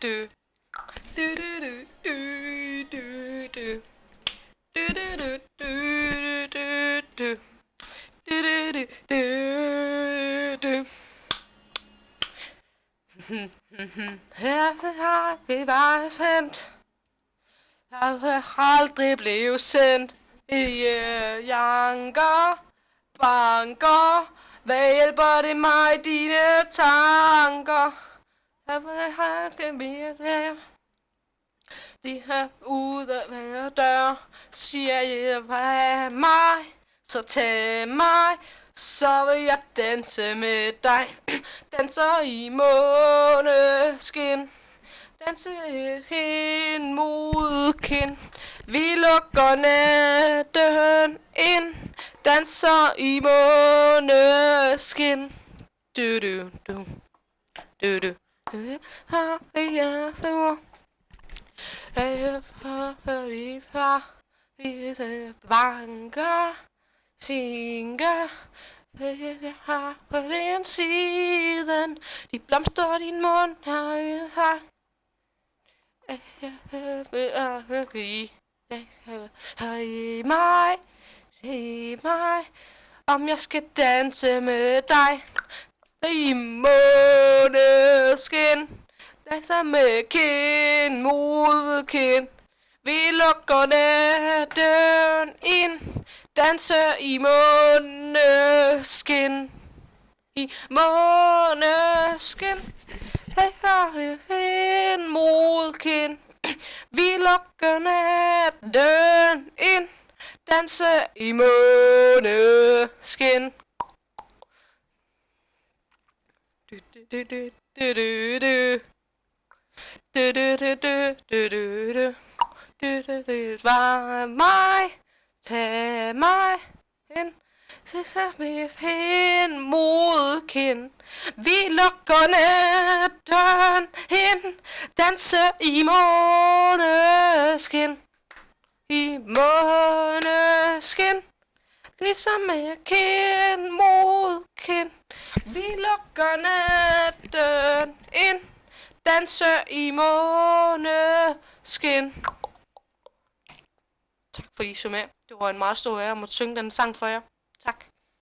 du. Du du du du du du. Du du du du du du. Du du du du du. Her har vi været sendt. Jeg vil aldrig blive sendt i janker, banker. Hvad hjælper det mig, dine tanker? Jeg vil have mere der. De her ude af hver dør, siger jeg, hvad mig? Så tag mig, så vil jeg danse med dig. Danser i måneskin, danser hen mod kind. Vi lukker natten ind, danser i måneskin. Du du du du du. Har jeg så jeg har fordi far i det banker finger. Jeg har på den siden de blomster din mund har jeg sagt. Sig mig, om jeg skal danse med dig i måneskin. Danser med kind mod kind. Vi lukker natten ind. Danser i måneskin. I måneskin. Hey, har kind mod kind. Vi lukker natten ind. Danser i måneskin. Du du du du du du du. Du du du du du du du. Du du du. Var mig, tag mig hen, så vi hen mod kind. Vi lukker natten hen, danser i måneskin. I måneskin, ligesom med kind mod kind. Vi lukker natten ind, danser i måneskin. Tak for I så med. Det var en meget stor ære at måtte synge den sang for jer.